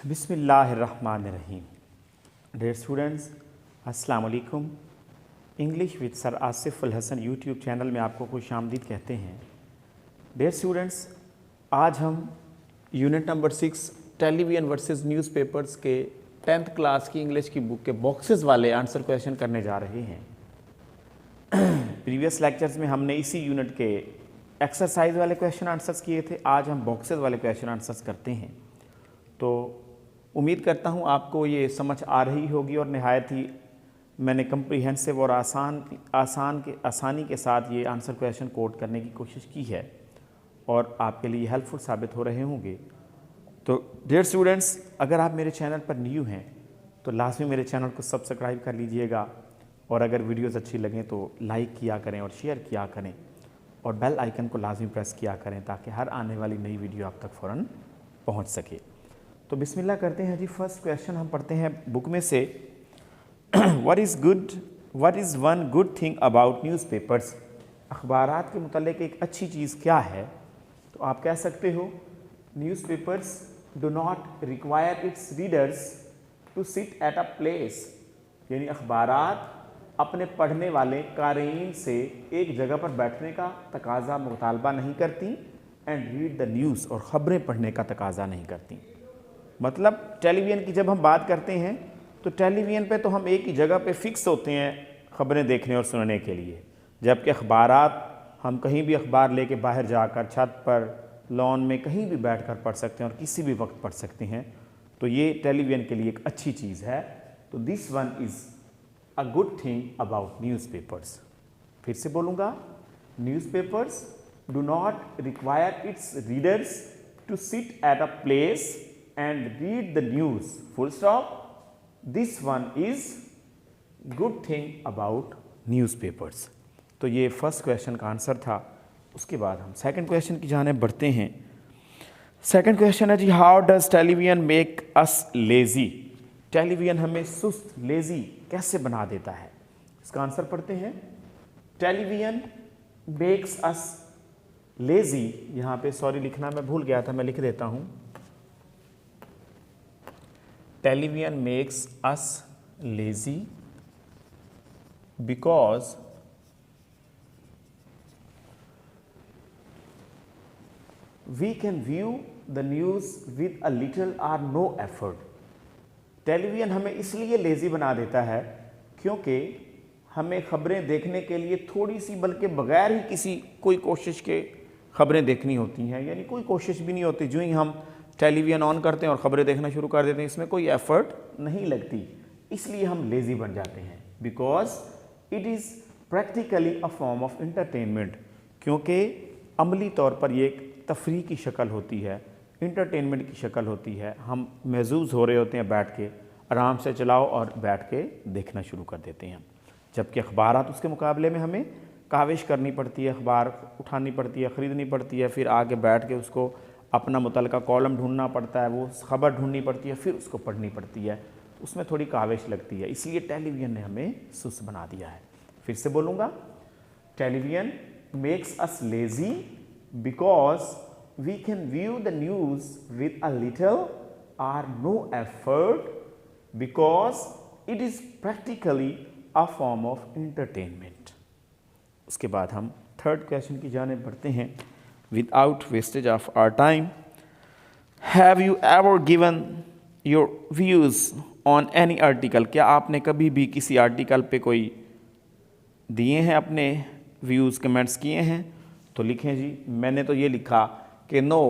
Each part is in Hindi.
बिस्मिल्लाहिर्रहमानिर्रहीम। डियर स्टूडेंट्स, अस्सलाम वालेकुम। English with sir Asif Al Hasan YouTube channel में आपको खुश आमदीद कहते हैं। डियर स्टूडेंट्स, आज हम unit number 6 television versus newspapers के 10th क्लास की इंग्लिश की बुक के बॉक्सेस वाले आंसर क्वेश्चन करने जा रहे हैं। प्रीवियस लेक्चर्स में हमने इसी यूनिट के एक्सरसाइज वाले क्वेश्चन आंसर्स किए थे। आज हम बॉक्सेस वाले क्वेश्चन आंसर्स करते हैं। तो उम्मीद करता हूँ आपको ये समझ आ रही होगी और नहायत ही मैंने कम्प्रीहेंसिव और आसानी के साथ ये आंसर क्वेश्चन कोड करने की कोशिश की है और आपके लिए हेल्पफुल साबित हो रहे होंगे। तो डियर स्टूडेंट्स, अगर आप मेरे चैनल पर न्यू हैं तो लाजमी मेरे चैनल को सब्सक्राइब कर लीजिएगा और अगर वीडियोज़ अच्छी लगें तो लाइक किया करें और शेयर किया करें और बेल आइकन को लाजमी प्रेस किया करें ताकि हर आने वाली नई वीडियो आप तक फ़ौरन पहुंच सके। तो बिस्मिल्लाह करते हैं जी। फर्स्ट क्वेश्चन हम पढ़ते हैं बुक में से। What is one good thing about newspapers? अखबारात के मुतल्लिक एक अच्छी चीज़ क्या है? तो आप कह सकते हो newspapers do not require its readers to sit at a place, यानी अखबारात अपने पढ़ने वाले क़ारीन से एक जगह पर बैठने का तकाजा मुतालबा नहीं करती एंड रीड द न्यूज़, और ख़बरें पढ़ने का तकाजा नहीं करती। मतलब टेलीविज़न की जब हम बात करते हैं तो टेलीविज़न पे तो हम एक ही जगह पे फिक्स होते हैं ख़बरें देखने और सुनने के लिए, जबकि अखबारात हम कहीं भी अखबार लेके बाहर जाकर छत पर लॉन में कहीं भी बैठकर पढ़ सकते हैं और किसी भी वक्त पढ़ सकते हैं। तो ये टेलीविज़न के लिए एक अच्छी चीज़ है। तो this one is a good thing about newspapers. फिर से बोलूँगा, newspapers do not require its readers to sit at a place and read the news, full stop. This one is good thing about newspapers. तो ये फर्स्ट क्वेश्चन का आंसर था। उसके बाद हम सेकंड क्वेश्चन की जाने बढ़ते हैं। सेकंड क्वेश्चन है जी, how does television make us lazy? Television हमें सुस्त, लेजी कैसे बना देता है? इसका आंसर पढ़ते हैं। टेलीविजन मेक्स अस लेजी, यहाँ पे सॉरी लिखना मैं भूल गया था, मैं लिख देता हूँ। Television makes us lazy because we can view the news with a little or no effort. Television हमें इसलिए लेज़ी बना देता है क्योंकि हमें ख़बरें देखने के लिए थोड़ी सी, बल्कि बग़ैर ही किसी कोई कोशिश के ख़बरें देखनी होती हैं, यानी कोई कोशिश भी नहीं होती। जो ही हम टेलीविज़न ऑन करते हैं और ख़बरें देखना शुरू कर देते हैं, इसमें कोई एफ़र्ट नहीं लगती, इसलिए हम लेज़ी बन जाते हैं। Because it is practically a form of entertainment, क्योंकि अमली तौर पर ये एक तफरीह की शक्ल होती है, इंटरटेनमेंट की शक्ल होती है। हम महजूज़ हो रहे होते हैं, बैठ के आराम से चलाओ और बैठ के देखना शुरू कर देते हैं। जबकि अखबारात उसके मुकाबले में हमें काविश करनी पड़ती है, अखबार उठानी पड़ती है, ख़रीदनी पड़ती है, फिर आगे बैठ के उसको अपना मुतल्लिका कॉलम ढूंढना पड़ता है, वो खबर ढूंढनी पड़ती है, फिर उसको पढ़नी पड़ती है, उसमें थोड़ी काविश लगती है। इसलिए टेलीविज़न ने हमें सुस्त बना दिया है। फिर से बोलूँगा, television makes us lazy because we can view the news with a little or no effort because it is practically a form of entertainment. उसके बाद हम थर्ड क्वेश्चन की जानिब बढ़ते हैं। Without wastage of our time, have you ever given your views on any article? क्या आपने कभी भी किसी आर्टिकल पे कोई दिए हैं अपने व्यूज़, कमेंट्स किए हैं? तो लिखें जी। मैंने तो ये लिखा कि no,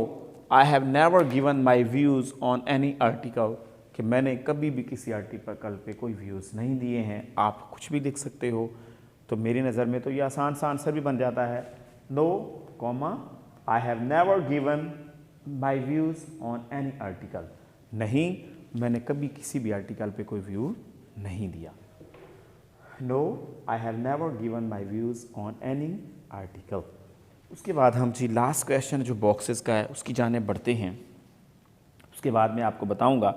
I have never given my views on any article, कि मैंने कभी भी किसी आर्टिकल पे कोई व्यूज़ नहीं दिए हैं। आप कुछ भी लिख सकते हो। तो मेरी नज़र में तो ये आसान सा आंसर भी बन जाता है, no comma I have never given my views on any article. नहीं, मैंने कभी किसी भी आर्टिकल पे कोई व्यू नहीं दिया। No, I have never given my views on any article. उसके बाद हम जी लास्ट क्वेश्चन जो बॉक्सेस का है उसकी जाने बढ़ते हैं। उसके बाद मैं आपको बताऊंगा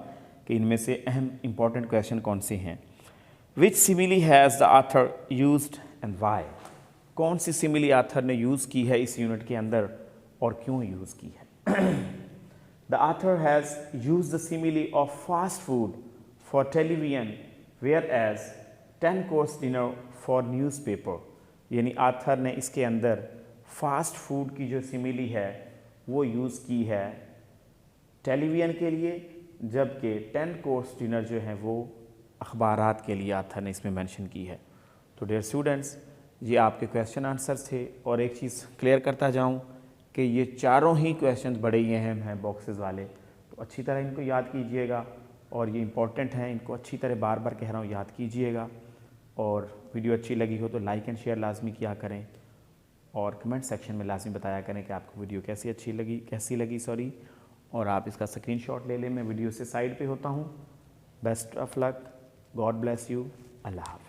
कि इनमें से अहम इंपॉर्टेंट क्वेश्चन कौन से हैं। Which simile has the author used and why? कौन सी सिमिली आथर ने यूज़ की है इस यूनिट के अंदर और क्यों यूज़ की है? The author has used the simile of fast food for television whereas 10-course dinner for newspaper. यानी आथर ने इसके अंदर फास्ट फूड की जो सिमिली है वो यूज़ की है टेलीविज़न के लिए, जबकि 10-कोर्स डिनर जो है वो अखबारात के लिए आथर ने इसमें मेंशन की है। तो डियर स्टूडेंट्स, ये आपके क्वेश्चन आंसर्स थे। और एक चीज़ क्लियर करता जाऊं कि ये चारों ही क्वेश्चंस बड़े ही अहम हैं बॉक्सेस वाले, तो अच्छी तरह इनको याद कीजिएगा और ये इंपॉर्टेंट हैं, इनको अच्छी तरह बार बार कह रहा हूँ याद कीजिएगा। और वीडियो अच्छी लगी हो तो लाइक एंड शेयर लाजमी किया करें और कमेंट सेक्शन में लाजमी बताया करें कि आपको वीडियो कैसी लगी और आप इसका स्क्रीनशॉट ले लें। मैं वीडियो से साइड पे होता हूँ। Best of luck, God bless you, अल्लाह हाफ़िज़।